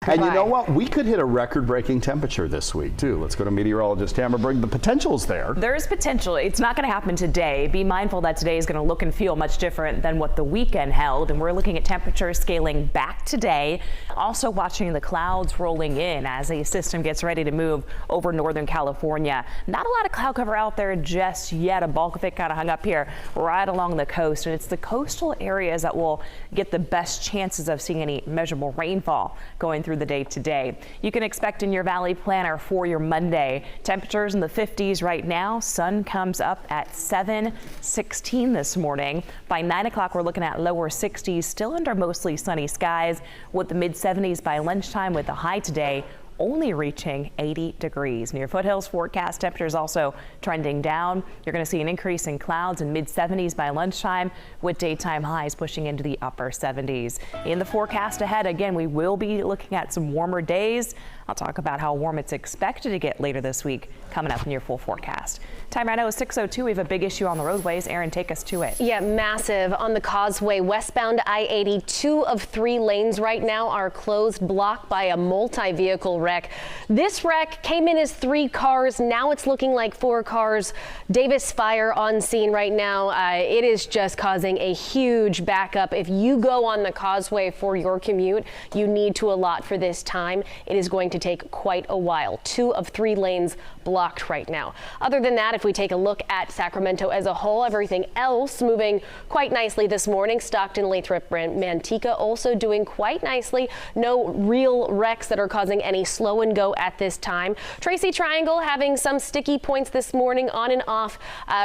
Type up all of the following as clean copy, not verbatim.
And you know what? We could hit a record-breaking temperature this week, too. Let's go to meteorologist Tamara Berg. The potential's there. There's potential. It's not going to happen today. Be mindful that today is going to look and feel much different than what the weekend held. And we're looking at temperatures scaling back today. Also watching the clouds rolling in as a system gets ready to move over Northern California. Not a lot of cloud cover out there just yet. A bulk of it kind of hung up here right along the coast. And it's the coastal areas that will get the best chances of seeing any measurable rainfall going through the day today. You can expect in your valley planner for your Monday. Temperatures in the 50s right now. Sun comes up at 7:16 this morning. By 9 o'clock, we're looking at lower 60s, still under mostly sunny skies with the mid 70s by lunchtime, with the high today only reaching 80 degrees. Near foothills forecast temperatures also trending down. You're going to see an increase in clouds in mid 70s by lunchtime, with daytime highs pushing into the upper 70s. In the forecast ahead, again, we will be looking at some warmer days. I'll talk about how warm it's expected to get later this week coming up in your full forecast. Time right now is 6:02. We have a big issue on the roadways. Aaron, take us to it. Yeah, massive on the causeway westbound I-80. 2 of 3 lanes right now are closed, blocked by a multi-vehicle wreck. This wreck came in as 3 cars. Now it's looking like 4 cars. Davis Fire on scene right now. It is just causing a huge backup. If you go on the causeway for your commute, you need to allot for this time. It is going to take quite a while. 2 of 3 lanes blocked right now. Other than that, if we take a look at Sacramento as a whole, everything else moving quite nicely this morning. Stockton, Lathrop, Manteca also doing quite nicely. No real wrecks that are causing any slow and go at this time. Tracy Triangle having some sticky points this morning, on and off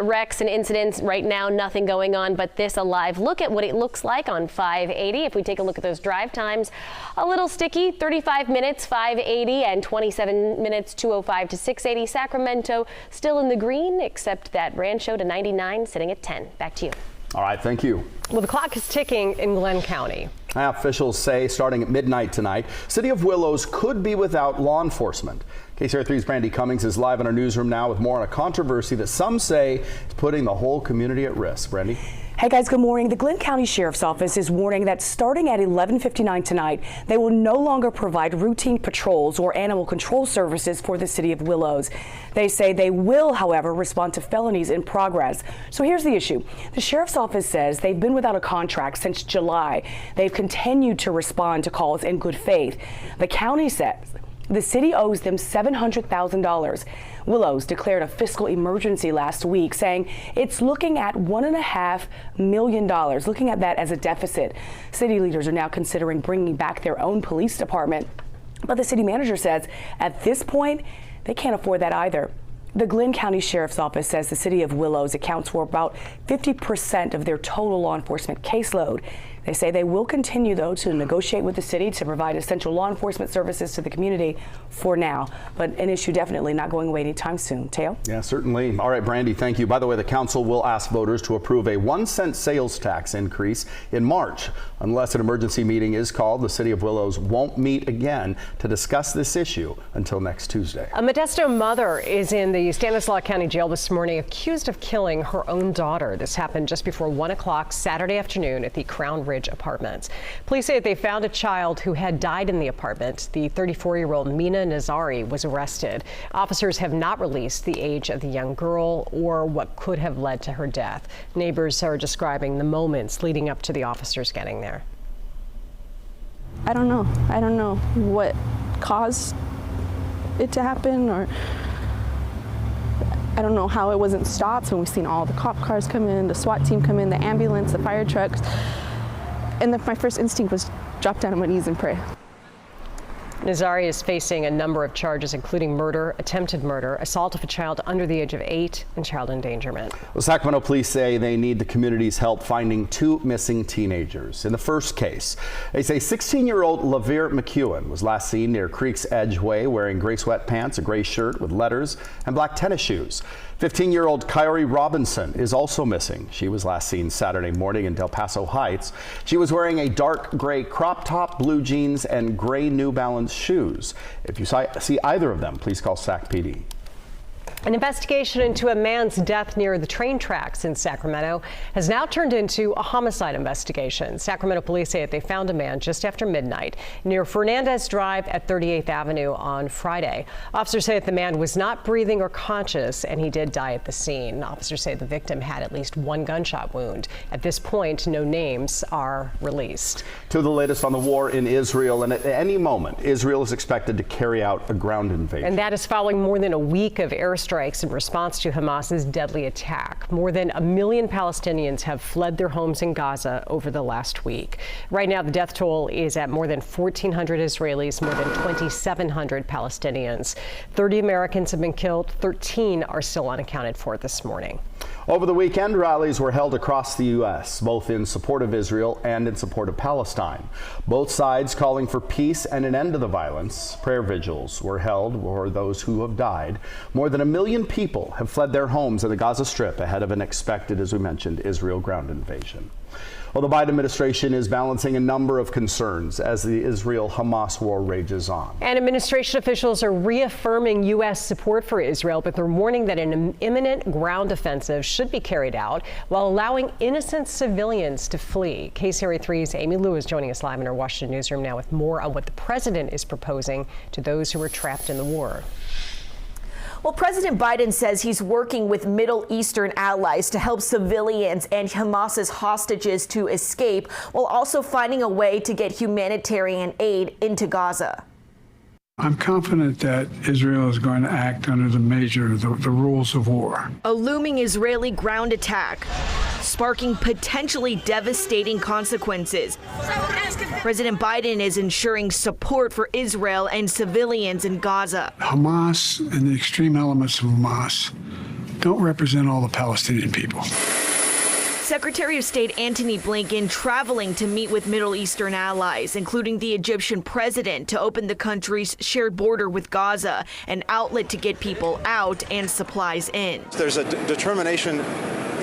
wrecks and incidents. Right now, nothing going on, but this a live look at what it looks like on 580. If we take a look at those drive times, a little sticky, 35 minutes, 580, and 27 minutes, 205 to 680. Sacramento still in the green, except that Rancho to 99 sitting at 10. Back to you. All right, thank you. Well, the clock is ticking in Glenn County. Officials say starting at midnight tonight, City of Willows could be without law enforcement. KCRA3's Brandy Cummings is live in our newsroom now with more on a controversy that some say is putting the whole community at risk. Brandy? Hey guys, good morning. The Glenn County Sheriff's Office is warning that starting at 11:59 tonight, they will no longer provide routine patrols or animal control services for the City of Willows. They say they will, however, respond to felonies in progress. So here's the issue. The Sheriff's Office says they've been without a contract since July. They've continued to respond to calls in good faith. The county says the city owes them $700,000. Willows declared a fiscal emergency last week, saying it's looking at $1.5 million, looking at that as a deficit. City leaders are now considering bringing back their own police department, but the city manager says at this point, they can't afford that either. The Glenn County Sheriff's Office says the City of Willows accounts for about 50% of their total law enforcement caseload. They say they will continue, though, to negotiate with the city to provide essential law enforcement services to the community for now. But an issue definitely not going away anytime soon. Teo? Yeah, certainly. All right, Brandy, thank you. By the way, the council will ask voters to approve a 1-cent sales tax increase in March. Unless an emergency meeting is called, the City of Willows won't meet again to discuss this issue until next Tuesday. A Modesto mother is in the Stanislaus County Jail this morning, accused of killing her own daughter. This happened just before 1 o'clock Saturday afternoon at the Crown Ridge Apartments. Police say that they found a child who had died in the apartment. The 34-year-old Mina Nazari was arrested. Officers have not released the age of the young girl or what could have led to her death. Neighbors are describing the moments leading up to the officers getting there. I don't know. I don't know what caused it to happen, or I don't know how it wasn't stopped when we've seen all the cop cars come in, the SWAT team come in, the ambulance, the fire trucks. And then my first instinct was drop down on my knees and pray. Nazari is facing a number of charges, including murder, attempted murder, assault of a child under the age of 8, and child endangerment. Well, Sacramento police say they need the community's help finding 2 missing teenagers. In the first case, they say 16-year-old LaVere McEwen was last seen near Creek's Edge Way wearing gray sweatpants, a gray shirt with letters, and black tennis shoes. 15-year-old Kyrie Robinson is also missing. She was last seen Saturday morning in Del Paso Heights. She was wearing a dark gray crop top, blue jeans, and gray New Balance shoes. If you see either of them, please call SAC PD. An investigation into a man's death near the train tracks in Sacramento has now turned into a homicide investigation. Sacramento police say that they found a man just after midnight near Fernandez Drive at 38th Avenue on Friday. Officers say that the man was not breathing or conscious, and he did die at the scene. Officers say the victim had at least one gunshot wound. At this point, no names are released. To the latest on the war in Israel, and at any moment, Israel is expected to carry out a ground invasion. And that is following more than a week of airstrikes in response to Hamas's deadly attack. More than 1 million Palestinians have fled their homes in Gaza over the last week. Right now, the death toll is at more than 1,400 Israelis, more than 2,700 Palestinians. 30 Americans have been killed. 13 are still unaccounted for this morning. Over the weekend, rallies were held across the U.S., both in support of Israel and in support of Palestine. Both sides calling for peace and an end to the violence. Prayer vigils were held for those who have died. More than 1 million people have fled their homes in the Gaza Strip ahead of an expected, as we mentioned, Israel ground invasion. Well, the Biden administration is balancing a number of concerns as the Israel-Hamas war rages on. And administration officials are reaffirming U.S. support for Israel, but they're warning that an imminent ground offensive should be carried out while allowing innocent civilians to flee. KCRA 3's Amy Lou is joining us live in our Washington newsroom now with more on what the president is proposing to those who are trapped in the war. Well, President Biden says he's working with Middle Eastern allies to help civilians and Hamas's hostages to escape, while also finding a way to get humanitarian aid into Gaza. I'm confident that Israel is going to act under the rules of war. A looming Israeli ground attack, sparking potentially devastating consequences. President Biden is ensuring support for Israel and civilians in Gaza. Hamas and the extreme elements of Hamas don't represent all the Palestinian people. Secretary of State Antony Blinken traveling to meet with Middle Eastern allies, including the Egyptian president, to open the country's shared border with Gaza, an outlet to get people out and supplies in. There's a determination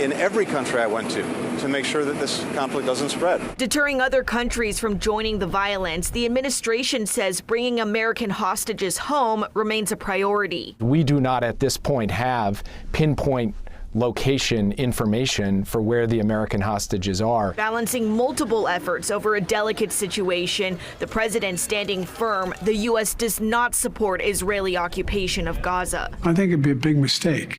in every country I went to make sure that this conflict doesn't spread. Deterring other countries from joining the violence, the administration says bringing American hostages home remains a priority. We do not at this point have pinpoint location information for where the American hostages are. Balancing multiple efforts over a delicate situation, the president standing firm the U.S. does not support Israeli occupation of Gaza. I think it'd be a big mistake.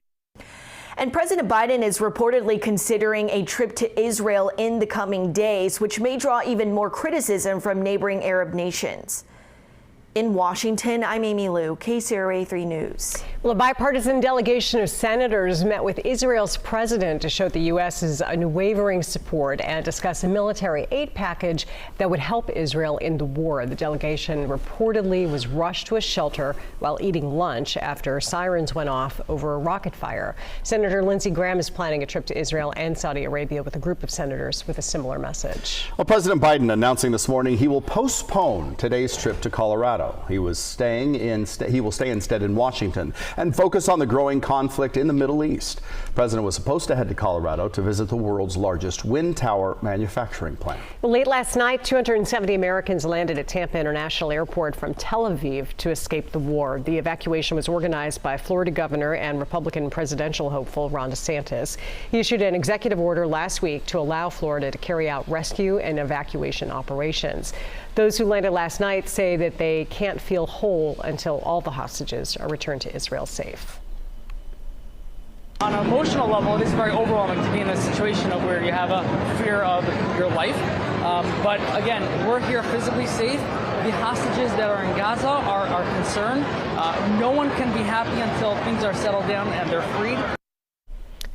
And President Biden is reportedly considering a trip to Israel in the coming days, which may draw even more criticism from neighboring Arab nations. In Washington, I'm Amy Lou, KCRA 3 News. Well, a bipartisan delegation of senators met with Israel's president to show the U.S.'s unwavering support and discuss a military aid package that would help Israel in the war. The delegation reportedly was rushed to a shelter while eating lunch after sirens went off over a rocket fire. Senator Lindsey Graham is planning a trip to Israel and Saudi Arabia with a group of senators with a similar message. Well, President Biden announcing this morning he will postpone today's trip to Colorado. He will stay instead in Washington and focus on the growing conflict in the Middle East. The president was supposed to head to Colorado to visit the world's largest wind tower manufacturing plant. Well, late last night, 270 Americans landed at Tampa International Airport from Tel Aviv to escape the war. The evacuation was organized by Florida Governor and Republican presidential hopeful Ron DeSantis. He issued an executive order last week to allow Florida to carry out rescue and evacuation operations. Those who landed last night say that they can't feel whole until all the hostages are returned to Israel safe. On an emotional level, it is very overwhelming to be in a situation of where you have a fear of your life. But again, we're here physically safe. The hostages that are in Gaza are concerned. No one can be happy until things are settled down and they're freed.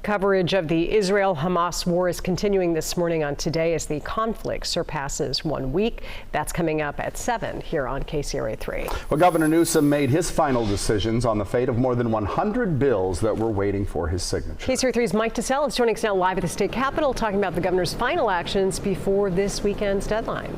Coverage of the Israel-Hamas war is continuing this morning on Today as the conflict surpasses 1 week. That's coming up at 7 here on KCRA 3. Well, Governor Newsom made his final decisions on the fate of more than 100 bills that were waiting for his signature. KCRA 3's Mike DeSalle is joining us now live at the state capitol talking about the governor's final actions before this weekend's deadline.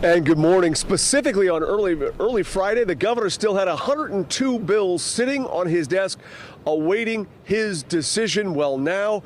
And good morning. Specifically on early Friday, the governor still had 102 bills sitting on his desk awaiting his decision. Well, now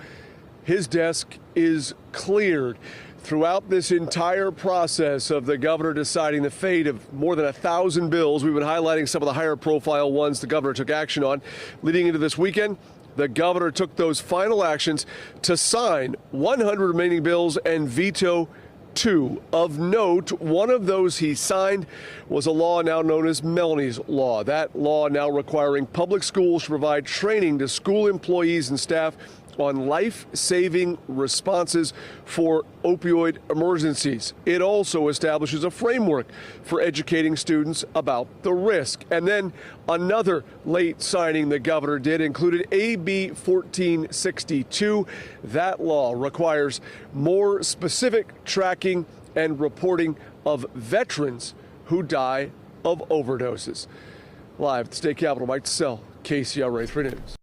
his desk is cleared. Throughout this entire process of the governor deciding the fate of more than 1,000 bills, we've been highlighting some of the higher profile ones the governor took action on. Leading into this weekend, the governor took those final actions to sign 100 remaining bills and veto 2. Of note, one of those he signed was a law now known as Melanie's Law. That law now requiring public schools to provide training to school employees and staff on life-saving responses for opioid emergencies. It also establishes a framework for educating students about the risk. And then another late signing the governor did included AB 1462. That law requires more specific tracking and reporting of veterans who die of overdoses. Live at the state capitol, Mike Tsell, KCRA 3 News.